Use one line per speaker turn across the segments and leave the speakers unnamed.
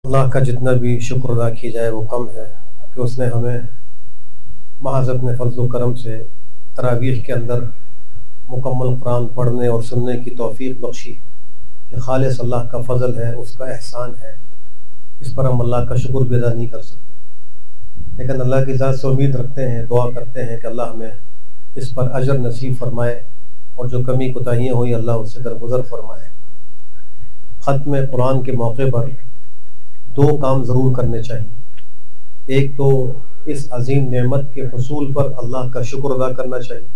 اللہ کا جتنا بھی شکر ادا کی جائے وہ کم ہے کہ اس نے ہمیں محض اپنے فضل و کرم سے تراویح کے اندر مکمل قرآن پڑھنے اور سننے کی توفیق بخشی۔ یہ خالص اللہ کا فضل ہے، اس کا احسان ہے، اس پر ہم اللہ کا شکر بھی ادا نہیں کر سکتے، لیکن اللہ کی ذات سے امید رکھتے ہیں، دعا کرتے ہیں کہ اللہ ہمیں اس پر اجر نصیب فرمائے اور جو کمی کوتاہیاں ہوئی اللہ اس سے درگزر فرمائے۔ ختم قرآن کے موقع پر دو کام ضرور کرنے چاہیے۔ ایک تو اس عظیم نعمت کے حصول پر اللہ کا شکر ادا کرنا چاہیے،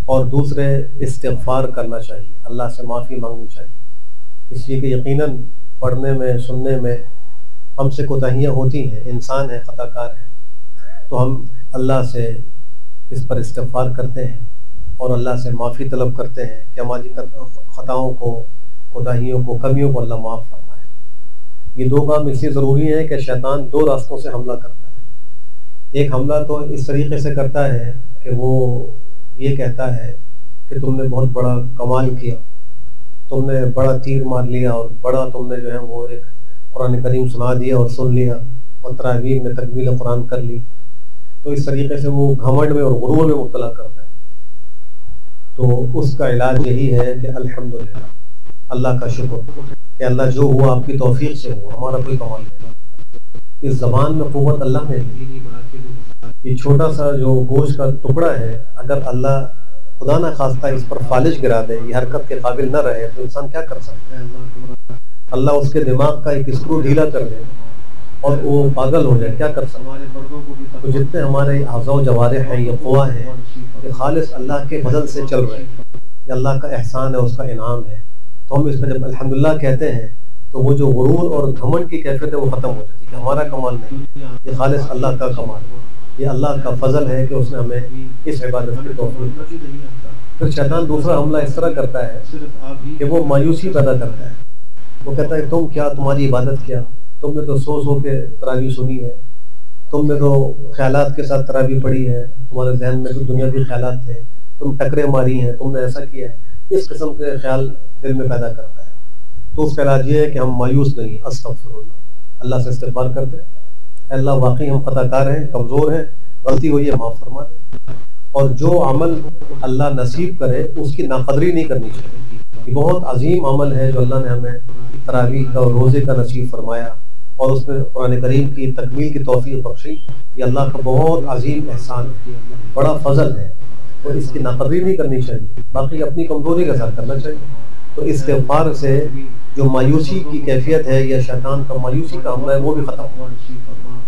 اور دوسرے استغفار کرنا چاہیے، اللہ سے معافی مانگنی چاہیے، اس لیے کہ یقیناً پڑھنے میں سننے میں ہم سے کوتاہیاں ہوتی ہیں، انسان ہیں، خطا کار ہیں، تو ہم اللہ سے اس پر استغفار کرتے ہیں اور اللہ سے معافی طلب کرتے ہیں کہ ہماری خطاؤں کو، کوتاہیوں کو، کمیوں کو اللہ معاف فرمائے۔ یہ دو کام اس لیے ضروری ہیں کہ شیطان دو راستوں سے حملہ کرتا ہے۔ ایک حملہ تو اس طریقے سے کرتا ہے کہ وہ یہ کہتا ہے کہ تم نے بہت بڑا کمال کیا، تم نے بڑا تیر مار لیا اور بڑا تم نے جو ہے وہ ایک قرآن کریم سنا دیا اور سن لیا اور تراویح میں تکمیل قرآن کر لی، تو اس طریقے سے وہ گھمنڈ میں اور غرور میں مبتلا کرتا ہے۔ تو اس کا علاج یہی ہے کہ الحمدللہ، اللہ کا شکر کہ اللہ جو ہوا آپ کی توفیق سے ہوا، ہمارا کوئی کمال نہیں۔ اس زبان میں قوت اللہ نے دی۔ یہ چھوٹا سا جو گوشت کا ٹکڑا ہے، اگر اللہ خدا نہ خواستہ اس پر فالج گرا دے، یہ حرکت کے قابل نہ رہے، تو انسان کیا کر سکتا ہے؟ اللہ اس کے دماغ کا ایک اسکرو ڈھیلا کر دے اور وہ پاگل ہو جائے، کیا کر سکتا ہے؟ تو جتنے ہمارے اعضاء و جوارح ہیں، یہ قوا ہیں، یہ خالص اللہ کے فضل سے چل رہے ہیں، یہ اللہ کا احسان ہے، اس کا انعام ہے۔ تو ہم اس میں جب الحمدللہ کہتے ہیں تو وہ جو غرور اور گھمنڈ کی کیفیت ہے وہ ختم ہو جاتی ہے کہ ہمارا کمال نہیں، یہ خالص اللہ کا کمال ہے، یہ اللہ کا فضل ہے کہ اس نے ہمیں اس عبادت کی توفیق دی۔ پھر شیطان دوسرا حملہ اس طرح کرتا ہے کہ وہ مایوسی پیدا کرتا ہے، وہ کہتا ہے تم کیا، تمہاری عبادت کیا، تم نے تو سو سو کے تراویح سنی ہے، تم نے تو خیالات کے ساتھ تراویح پڑھی ہے، تمہارے ذہن میں تو دنیاوی خیالات تھے، تم ٹکرے ماری ہیں، تم نے ایسا کیا ہے، اس قسم کے خیال دل میں پیدا کرتا ہے۔ تو اس کا علاج یہ ہے کہ ہم مایوس نہیں، استغفر اللہ، اللہ سے استغفار کرتے ہیں، اے اللہ واقعی ہم خطا کار ہیں، کمزور ہیں، غلطی ہوئی ہے، معاف فرما دیں، اور جو عمل اللہ نصیب کرے اس کی ناقدری نہیں کرنی چاہیے۔ یہ بہت عظیم عمل ہے جو اللہ نے ہمیں تراویح کا اور روزے کا نصیب فرمایا اور اس میں قرآن کریم کی تکمیل کی توفیق بخشی، یہ اللہ کا بہت عظیم احسان ہے، بڑا فضل ہے، اور اس کی ناقدری نہیں کرنی چاہیے، باقی اپنی کمزوری کا اظہار کرنا چاہیے۔ تو استغفار سے جو مایوسی کی کیفیت ہے یا شیطان کا مایوسی کا حملہ ہے وہ بھی ختم ہو۔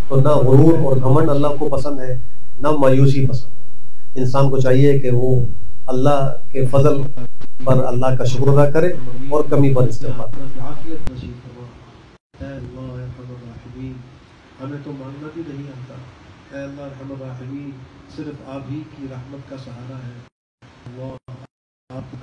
تو نہ غرور اور گھمنڈ اللہ کو پسند ہے، نہ مایوسی پسند ہے۔ انسان کو چاہیے کہ وہ اللہ کے فضل پر اللہ کا شکر ادا کرے اور کمی پر استغفار کرے۔
ہمیں تو مانگنا بھی نہیں آتا، اے اللہ ارحم الراحمین، صرف آپ ہی کی رحمت کا سہارا ہے۔ اللہ آپ